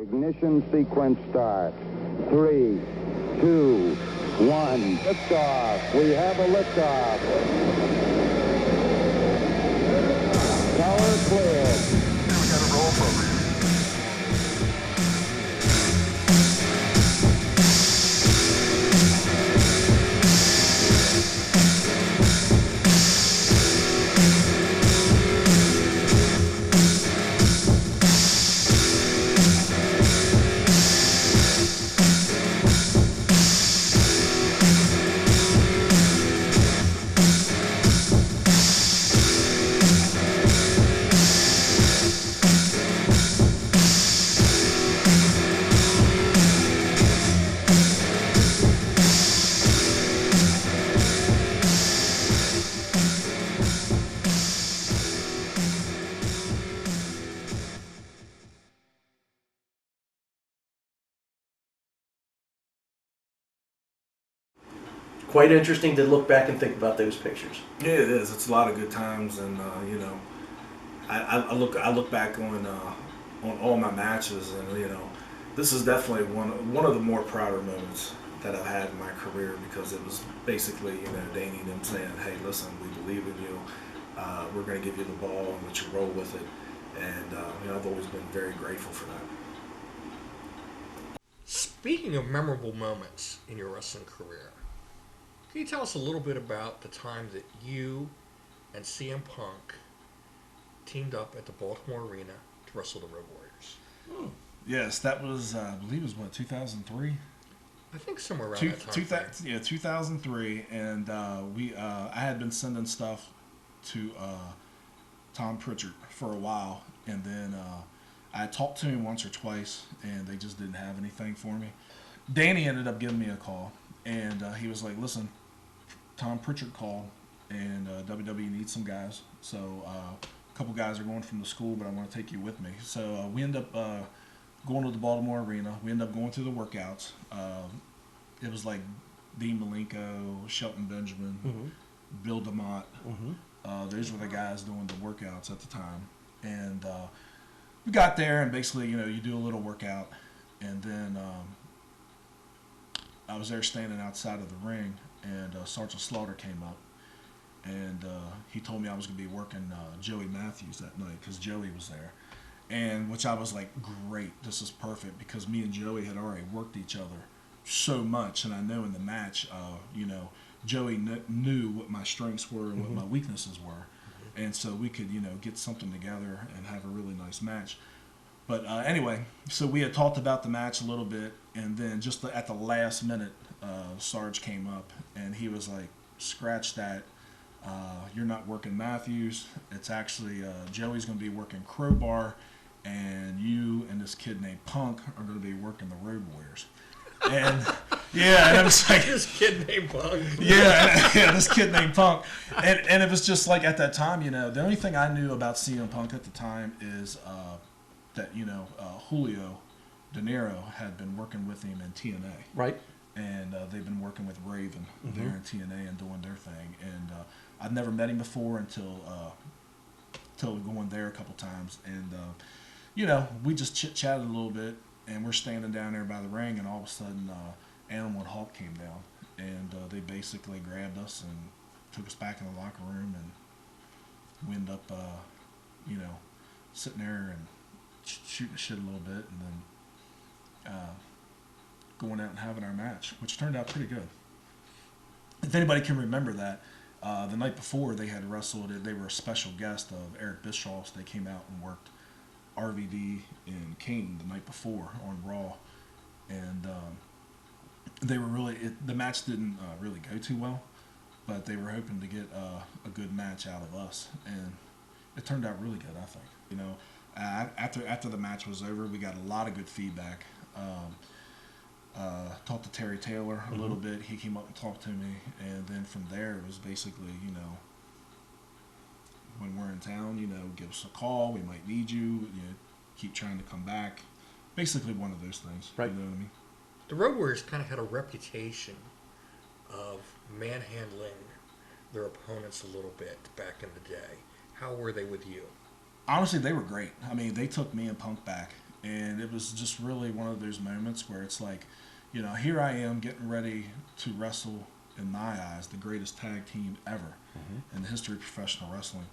Ignition sequence start. 3, 2, 1. Liftoff. We have a liftoff. Tower clear. We got a roll program. Quite interesting to look back and think about those pictures. Yeah, it is. It's a lot of good times, and you know, I look back on all my matches, and you know, this is definitely one of the more prouder moments that I've had in my career, because it was basically, you know, Danny and them saying, "Hey, listen, we believe in you. We're going to give you the ball and let you roll with it," and you know, I've always been very grateful for that. Speaking of memorable moments in your wrestling career, can you tell us a little bit about the time that you and CM Punk teamed up at the Baltimore Arena to wrestle the Road Warriors? Yes, that was, I believe it was, what, 2003? I think somewhere around that time. 2003, and I had been sending stuff to Tom Pritchard for a while, and then I talked to him once or twice, and they just didn't have anything for me. Danny ended up giving me a call, and he was like, "Listen, Tom Pritchard called, and WWE needs some guys. So a couple guys are going from the school, but I want to take you with me." So we end up going to the Baltimore Arena. We end up going through the workouts. It was like Dean Malenko, Shelton Benjamin, Bill DeMott. Those were the guys doing the workouts at the time. And we got there, and basically, you know, you do a little workout, and then I was there standing outside of the ring, and Sergeant Slaughter came up, and he told me I was going to be working Joey Matthews that night, because Joey was there. And which I was like, great, this is perfect, because me and Joey had already worked each other so much, and I know in the match, you know, Joey knew what my strengths were and what my weaknesses were, and so we could, you know, get something together and have a really nice match. But anyway, so we had talked about the match a little bit, and then just at the last minute, Sarge came up, and he was like, "Scratch that. You're not working Matthews. It's actually Joey's going to be working Crowbar, and you and this kid named Punk are going to be working the Road Warriors." And yeah, and I was like, this kid named Punk. Yeah, this kid named Punk. And it was just like, at that time, you know, the only thing I knew about CM Punk at the time is that, you know, Julio De Niro had been working with him in TNA. Right. And they've been working with Raven there in TNA and doing their thing. And I'd never met him before until going there a couple times. And, you know, we just chit-chatted a little bit, and we're standing down there by the ring, and all of a sudden Animal and Hawk came down, and they basically grabbed us and took us back in the locker room, and we ended up, you know, sitting there and shooting shit a little bit, and then going out and having our match, which turned out pretty good. If anybody can remember that, the night before they had wrestled, they were a special guest of Eric Bischoff's. They came out and worked RVD and Kane the night before on Raw, and they were really, the match didn't really go too well, but they were hoping to get a good match out of us, and it turned out really good, I think. You know, after the match was over, we got a lot of good feedback. Talked to Terry Taylor a little bit. He came up and talked to me, and then from there it was basically, you know, when we're in town, you know, give us a call. We might need you. You know, keep trying to come back. Basically, one of those things. Right. You know what I mean? The Road Warriors kind of had a reputation of manhandling their opponents a little bit back in the day. How were they with you? Honestly, they were great. I mean, they took me and Punk back, And it was just really one of those moments where it's like, you know, here I am getting ready to wrestle, in my eyes, the greatest tag team ever in the history of professional wrestling,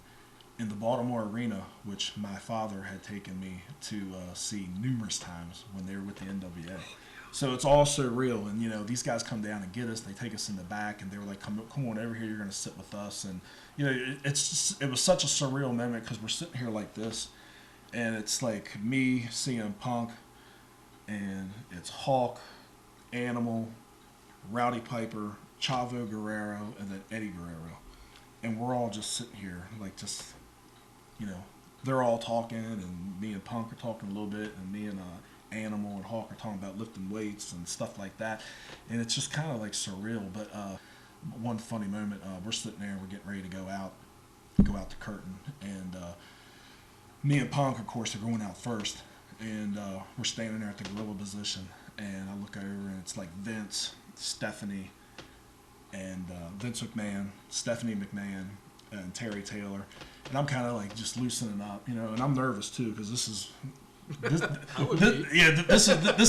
in the Baltimore Arena, which my father had taken me to see numerous times when they were with the NWA. So it's all surreal, and you know, these guys come down and get us. They take us in the back, and they were like, "Come on over here. You're going to sit with us." And you know, it was such a surreal moment because we're sitting here like this, and it's like me, CM Punk, and it's Hawk, Animal, Rowdy Piper, Chavo Guerrero, and then Eddie Guerrero, and we're all just sitting here like just, you know, they're all talking, and me and Punk are talking a little bit, and me and Animal and Hawk are talking about lifting weights and stuff like that, and it's just kind of like surreal. But one funny moment, we're sitting there, we're getting ready to go out the curtain, and me and Punk, of course, are going out first, and we're standing there at the gorilla position, and I look over, and it's like Vince, Stephanie, and Vince McMahon, Stephanie McMahon, and Terry Taylor, and I'm kind of like just loosening up, you know, and I'm nervous too because this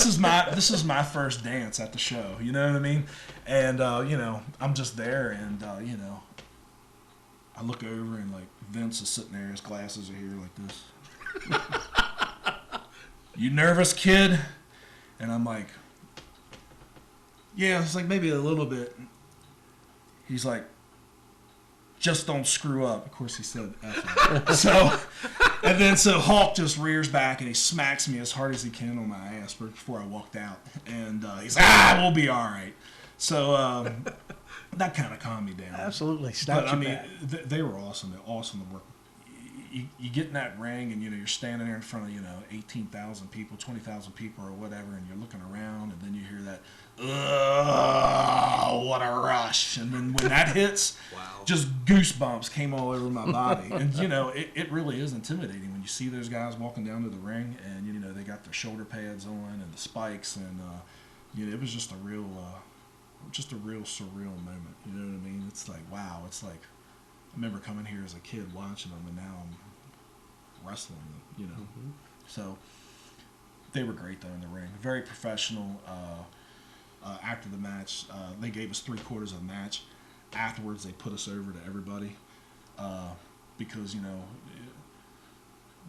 is my first dance at the show, you know what I mean? And you know, I'm just there, and you know, I look over, and like Vince is sitting there, his glasses are here like this. You nervous, kid? And I'm like, yeah, it's like maybe a little bit. He's like, just don't screw up. Of course, he said F. So, and then so Hawk just rears back and he smacks me as hard as he can on my ass before I walked out. And he's like, we'll be all right. So that kind of calmed me down. Absolutely. But I mean, they were awesome. They're awesome to work. You get in that ring, and you know, you're standing there in front of, you know, 18,000 people, 20,000 people or whatever, and you're looking around, and then you hear that, what a rush. And then when that hits, just goosebumps came all over my body. And, you know, it really is intimidating when you see those guys walking down to the ring, and, you know, they got their shoulder pads on and the spikes, and, you know, it was just a real surreal moment. You know what I mean? It's like, wow, it's like, I remember coming here as a kid watching them, and now I'm wrestling them, you know. So they were great, though, in the ring. Very professional. After the match, they gave us 3/4 of the match. Afterwards, they put us over to everybody because, you know,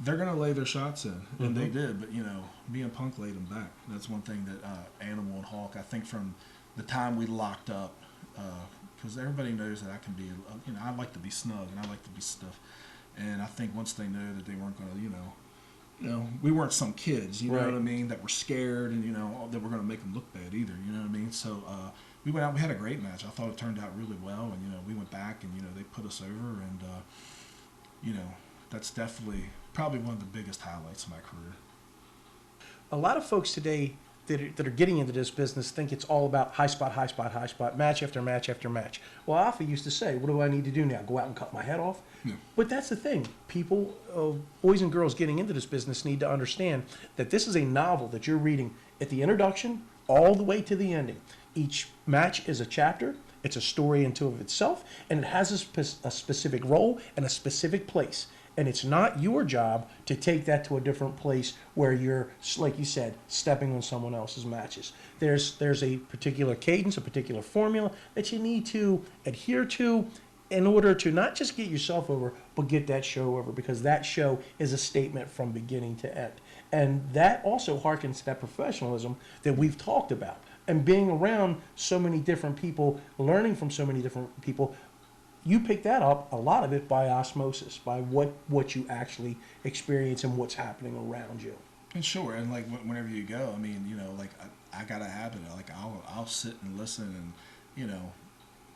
they're going to lay their shots in, and they did. But, you know, me and Punk laid them back. That's one thing that Animal and Hawk, I think from the time we locked up, because everybody knows that I can be, you know, I like to be snug and I like to be stiff. And I think once they know that they weren't going to, you know, we weren't some kids, you know what I mean, that were scared and, you know, that were going to make them look bad either, you know what I mean? So we went out, we had a great match. I thought it turned out really well, and, you know, we went back and, you know, they put us over, and, you know, that's definitely probably one of the biggest highlights of my career. A lot of folks today that are getting into this business think it's all about high spot, match after match after match. Well, Alpha used to say, what do I need to do now? Go out and cut my head off? Yeah. But that's the thing. People, boys and girls getting into this business need to understand that this is a novel that you're reading at the introduction all the way to the ending. Each match is a chapter. It's a story into of itself, and it has a specific role and a specific place. And it's not your job to take that to a different place where you're, like you said, stepping on someone else's matches. There's a particular cadence, a particular formula that you need to adhere to in order to not just get yourself over, but get that show over, because that show is a statement from beginning to end. And that also harkens to that professionalism that we've talked about. And being around so many different people, learning from so many different people, you pick that up, a lot of it, by osmosis, by what you actually experience and what's happening around you. And sure, and like whenever you go, I mean, you know, like I got a habit of, like, I'll sit and listen and, you know,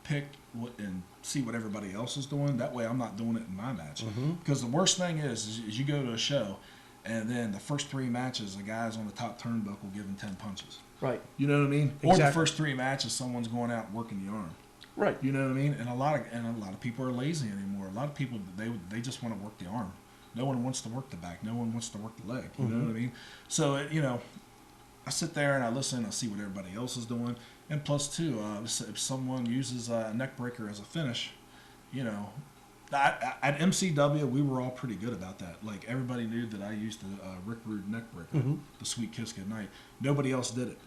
pick what and see what everybody else is doing. That way I'm not doing it in my match. Because the worst thing is you go to a show, and then the first 3 matches, the guy's on the top turnbuckle giving 10 punches. Right. You know what I mean? Exactly. Or the first 3 matches, someone's going out and working the arm. Right. You know what I mean? And a lot of people are lazy anymore. A lot of people, they just want to work the arm. No one wants to work the back. No one wants to work the leg. You know what I mean? So you know, I sit there and I listen. I see what everybody else is doing. And plus, too, if someone uses a neck breaker as a finish, you know, At MCW, we were all pretty good about that. Like, everybody knew that I used the Rick Rude neck breaker, the Sweet Kiss Goodnight. Nobody else did it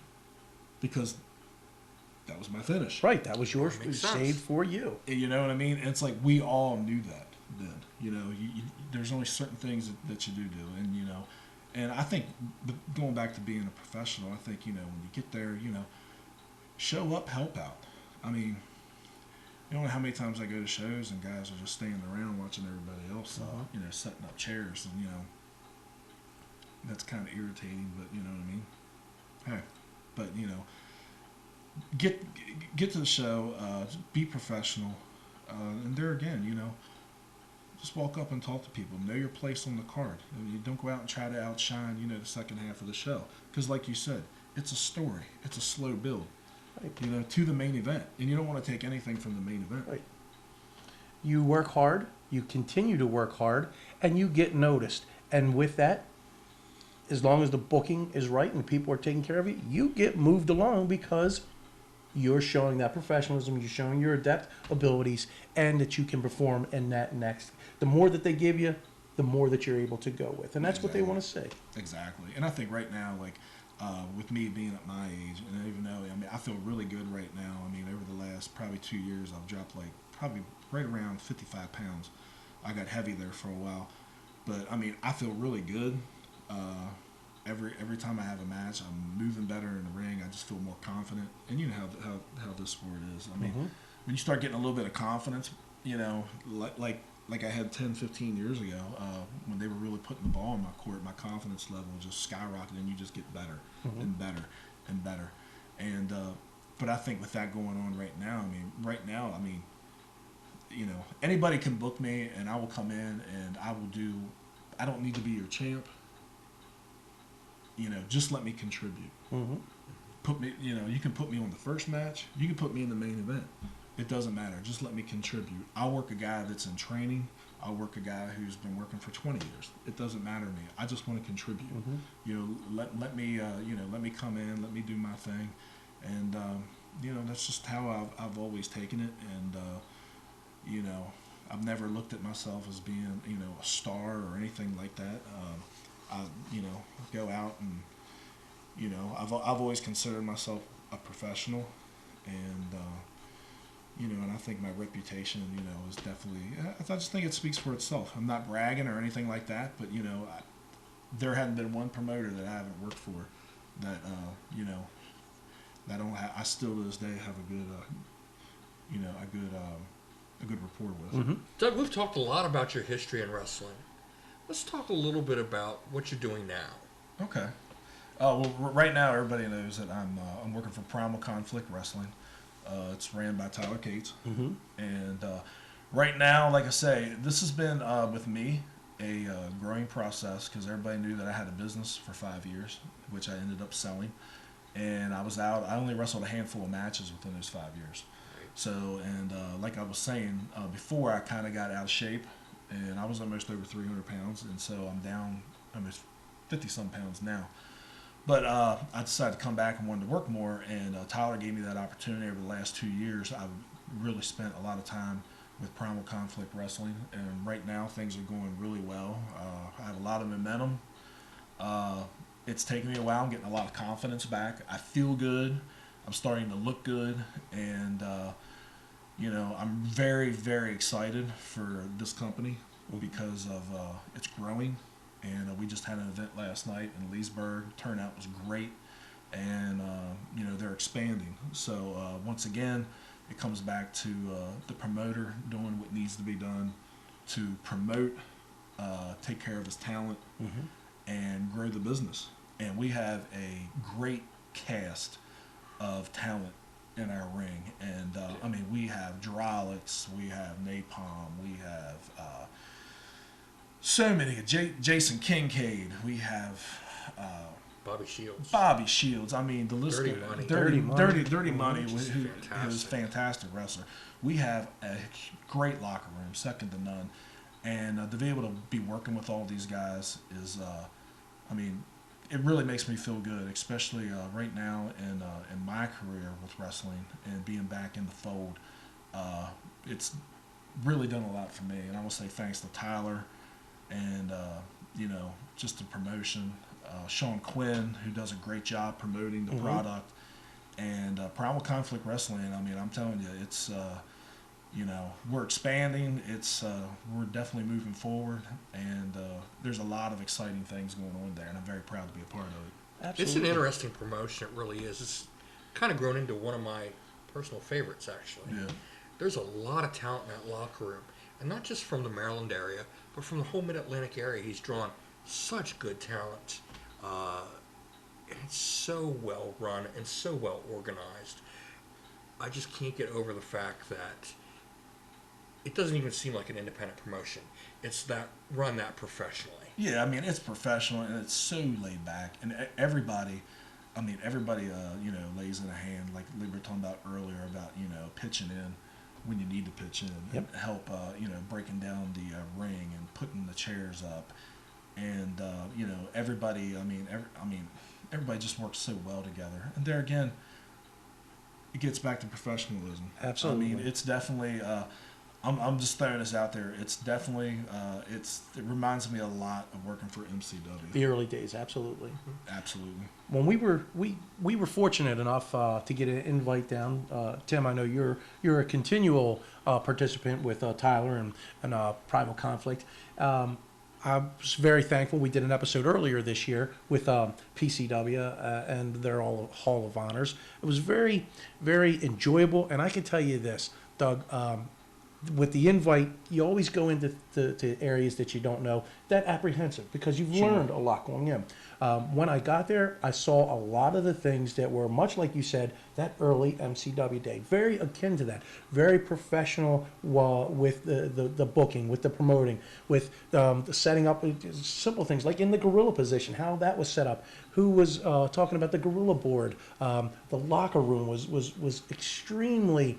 because that was my finish. Right, that was yours. That It makes was sense. saved for you. You know what I mean? It's like we all knew that then. You know, there's only certain things that you do, and you know, and I think going back to being a professional, I think, you know, when you get there, you know, show up, help out. I mean, you don't know how many times I go to shows and guys are just standing around watching everybody else, you know, setting up chairs, and you know, that's kind of irritating. But you know what I mean? Hey, but you know, get to the show, be professional, and there again, you know, just walk up and talk to people. Know your place on the card. You don't go out and try to outshine, you know, the second half of the show, because like you said, it's a story. It's a slow build. Right. You know, to the main event, and you don't want to take anything from the main event. Right. You work hard, you continue to work hard, and you get noticed. And with that, as long as the booking is right and people are taking care of you, you get moved along because you're showing that professionalism, you're showing your adept abilities, and that you can perform in that next. The more that they give you, the more that you're able to go with. And that's what they want to say. Exactly. And I think right now, like, with me being at my age, and even though, I mean, I feel really good right now. I mean, over the last probably 2 years, I've dropped like probably right around 55 pounds. I got heavy there for a while. But, I mean, I feel really good. Every time I have a match, I'm moving better in the ring. I just feel more confident. And you know how this sport is. I mean, when you start getting a little bit of confidence, you know, like I had 10, 15 years ago, when they were really putting the ball in my court, my confidence level just skyrocketed, and you just get better and better and better. And but I think with that going on right now, I mean, you know, anybody can book me, and I will come in and I will do. I don't need to be your champ. You know, just let me contribute. Put me, you know, you can put me on the first match. You can put me in the main event. It doesn't matter. Just let me contribute. I'll work a guy that's in training. I'll work a guy who's been working for 20 years. It doesn't matter to me. I just want to contribute. You know, let me, you know, let me come in. Let me do my thing. And, you know, that's just how I've always taken it. And, you know, I've never looked at myself as being, you know, a star or anything like that. I, you know, go out and, you know, I've always considered myself a professional, and you know, and I think my reputation, you know, is definitely. I just think it speaks for itself. I'm not bragging or anything like that, but you know, there hadn't been one promoter that I haven't worked for that, you know, that I still to this day have a good, you know, a good rapport with. Doug, we've talked a lot about your history in wrestling. Let's talk a little bit about what you're doing now. Okay. Well, right now everybody knows that I'm working for Primal Conflict Wrestling. It's ran by Tyler Cates, and right now, like I say, this has been with me a growing process, because everybody knew that I had a business for 5 years, which I ended up selling, and I was out. I only wrestled a handful of matches within those 5 years. So, and like I was saying before, I kind of got out of shape. And I was almost over 300 pounds, and so I'm down almost 50-some pounds now. But I decided to come back and wanted to work more, and Tyler gave me that opportunity. Over the last 2 years, I've really spent a lot of time with Primal Conflict Wrestling, and right now things are going really well. I have a lot of momentum. It's taken me a while. I'm getting a lot of confidence back. I feel good. I'm starting to look good, and you know, I'm very, very excited for this company because of it's growing, and we just had an event last night in Leesburg. Turnout was great, and you know, they're expanding. So once again, it comes back to the promoter doing what needs to be done to promote, take care of his talent, and grow the business. And we have a great cast of talent in our ring, and I mean, we have Drolix, we have Napalm, we have so many. Jason Kincaid, we have Bobby Shields. I mean, the list. Dirty Money. Dirty Money, who fantastic. is a fantastic wrestler. We have a great locker room, second to none, and to be able to be working with all these guys is, I mean, it really makes me feel good, especially right now in my career with wrestling and being back in the fold. It's really done a lot for me. And I will say thanks to Tyler and, just the promotion. Sean Quinn, who does a great job promoting the product. And Primal Conflict Wrestling, I mean, I'm telling you, it's, we're expanding. It's we're definitely moving forward. And there's a lot of exciting things going on there. And I'm very proud to be a part of it. Absolutely. It's an interesting promotion. It really is. It's kind of grown into one of my personal favorites, actually. Yeah. There's a lot of talent in that locker room, and not just from the Maryland area, but from the whole Mid-Atlantic area. He's drawn such good talent. It's so well run and so well organized. I just can't get over the fact that it doesn't even seem like an independent promotion. It's that run that professionally. Yeah, I mean, it's professional and it's so laid back. And everybody, lays in a hand, like we were talking about earlier about, pitching in when you need to pitch in and help, breaking down the ring and putting the chairs up. And, everybody, everybody just works so well together. And there again, it gets back to professionalism. Absolutely. I mean, it's definitely, I'm just throwing this out there. It's definitely, it reminds me a lot of working for MCW. The early days, absolutely. Absolutely. When we were fortunate enough to get an invite down, Tim, I know you're a continual participant with Tyler and Primal Conflict. I was very thankful. We did an episode earlier this year with PCW and their Hall of Honors. It was very, very enjoyable. And I can tell you this, Doug, with the invite, you always go into to areas that you don't know, that apprehensive, because you've learned a lot going in. When I got there, I saw a lot of the things that were much like you said, that early MCW day, very akin to that, very professional with the booking, with the promoting, with the setting up simple things like in the gorilla position, how that was set up, who was talking about the gorilla board. The locker room was extremely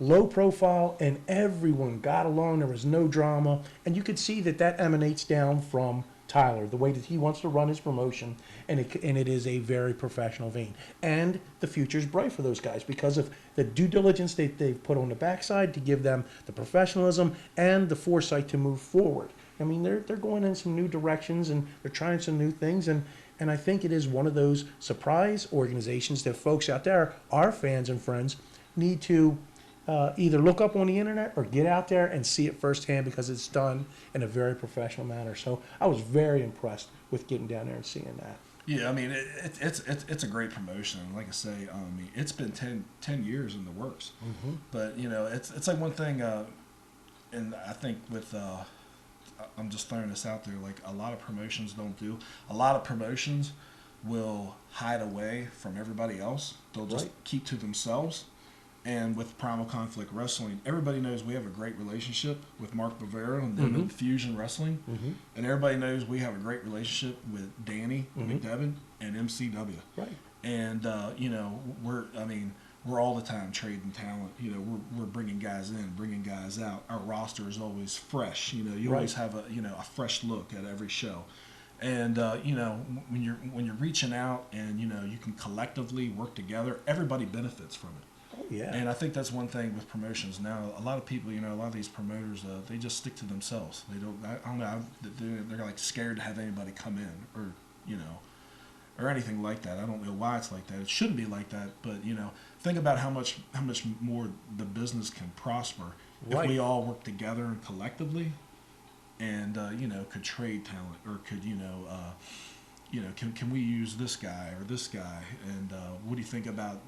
low profile, and everyone got along. There was no drama, and you could see that emanates down from Tyler, the way that he wants to run his promotion, and it is a very professional vein. And the future's bright for those guys because of the due diligence they've put on the backside to give them the professionalism and the foresight to move forward. I mean, they're going in some new directions and they're trying some new things, and I think it is one of those surprise organizations that folks out there, our fans and friends, need to either look up on the internet or get out there and see it firsthand because it's done in a very professional manner. So I was very impressed with getting down there and seeing that. Yeah, I mean, it's a great promotion. Like I say, it's been 10 years in the works. Mm-hmm. But, it's like one thing, and I think with, I'm just throwing this out there, like a lot of promotions don't do. A lot of promotions will hide away from everybody else. They'll just keep to themselves. And with Primal Conflict Wrestling, everybody knows we have a great relationship with Mark Bavera and them in Fusion Wrestling. Mm-hmm. And everybody knows we have a great relationship with Danny McDevitt and MCW. Right. And, we're all the time trading talent. We're bringing guys in, bringing guys out. Our roster is always fresh. You always have a fresh look at every show. And, when you're reaching out and, you can collectively work together, everybody benefits from it. Oh, yeah. And I think that's one thing with promotions now. A lot of people, a lot of these promoters, they just stick to themselves. They don't. I don't know. They're like scared to have anybody come in, or or anything like that. I don't know why it's like that. It shouldn't be like that. But think about how much more the business can prosper if we all work together and collectively, and could trade talent, or could can we use this guy or this guy, and what do you think about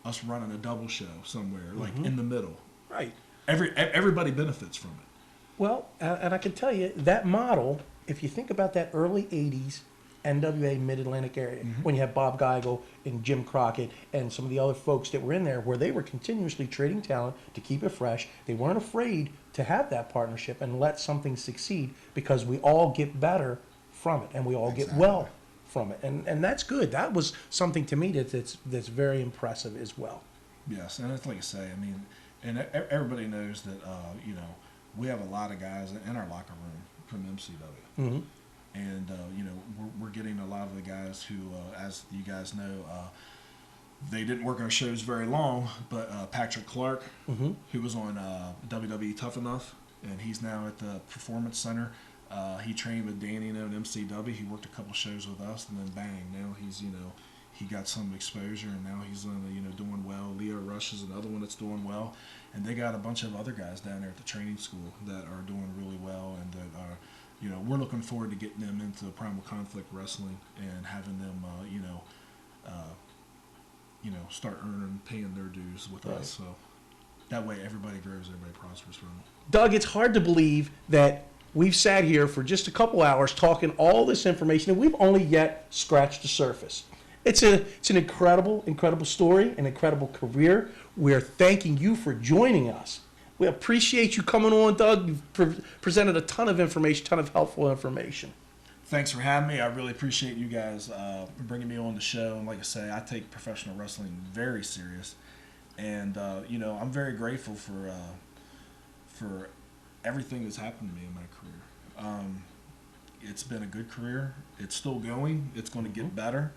us running a double show somewhere, like in the middle. Right. Everybody benefits from it. Well, and I can tell you, that model, if you think about that early 80s NWA Mid-Atlantic area, when you have Bob Geigel and Jim Crockett and some of the other folks that were in there, where they were continuously trading talent to keep it fresh. They weren't afraid to have that partnership and let something succeed because we all get better from it and we all get well from it, and that's good. That was something to me that's very impressive as well. Yes, and it's like I say, and everybody knows that we have a lot of guys in our locker room from MCW, and we're getting a lot of the guys who, as you guys know, they didn't work our shows very long, but Patrick Clark, who was on WWE Tough Enough, and he's now at the Performance Center. He trained with Danny and MCW. He worked a couple shows with us, and then bang, now he's, he got some exposure, and now he's doing well. Leo Rush is another one that's doing well, and they got a bunch of other guys down there at the training school that are doing really well, and that are, we're looking forward to getting them into Primal Conflict Wrestling and having them, start paying their dues with us. So that way, everybody grows, everybody prospers from it. Doug, it's hard to believe that we've sat here for just a couple hours talking all this information, and we've only yet scratched the surface. It's an incredible, incredible story, an incredible career. We're thanking you for joining us. We appreciate you coming on, Doug. You've presented a ton of information, ton of helpful information. Thanks for having me. I really appreciate you guys bringing me on the show. And like I say, I take professional wrestling very serious, and I'm very grateful for everything that's happened to me in my career. It's been a good career. It's still going. It's going to get better.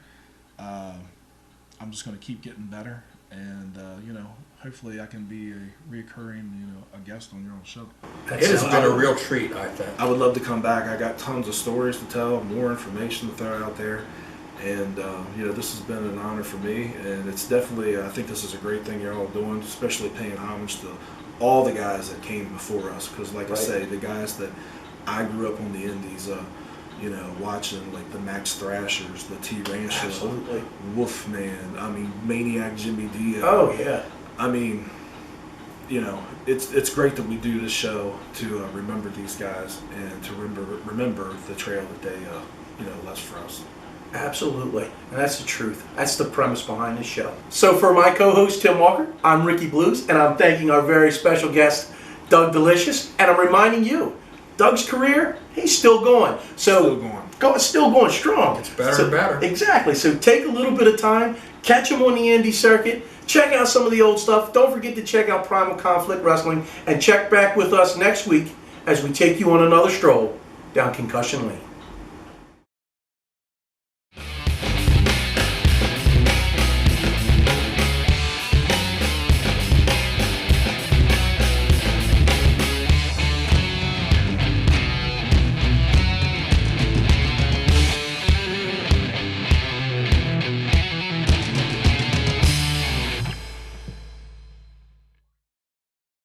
I'm just going to keep getting better, and hopefully I can be a reoccurring a guest on your own show. It has been a real treat, I think. I would love to come back. I got tons of stories to tell, more information to throw out there, and this has been an honor for me. And it's definitely, I think this is a great thing you're all doing, especially paying homage to all the guys that came before us. Because, like I say, the guys that I grew up on the Indies, watching like the Max Thrashers, the T Rancher, Absolutely. Wolfman. I mean, Maniac Jimmy Diaz. Oh yeah. I mean, it's great that we do this show to remember these guys and to remember the trail that they left for us. Absolutely. And that's the truth. That's the premise behind this show. So for my co-host, Tim Walker, I'm Ricky Blues, and I'm thanking our very special guest, Doug Delicious, and I'm reminding you, Doug's career, he's still going. So still going strong. It's better and better. Exactly. So take a little bit of time, catch him on the indie circuit, check out some of the old stuff. Don't forget to check out Primal Conflict Wrestling, and check back with us next week as we take you on another stroll down Concussion Lane.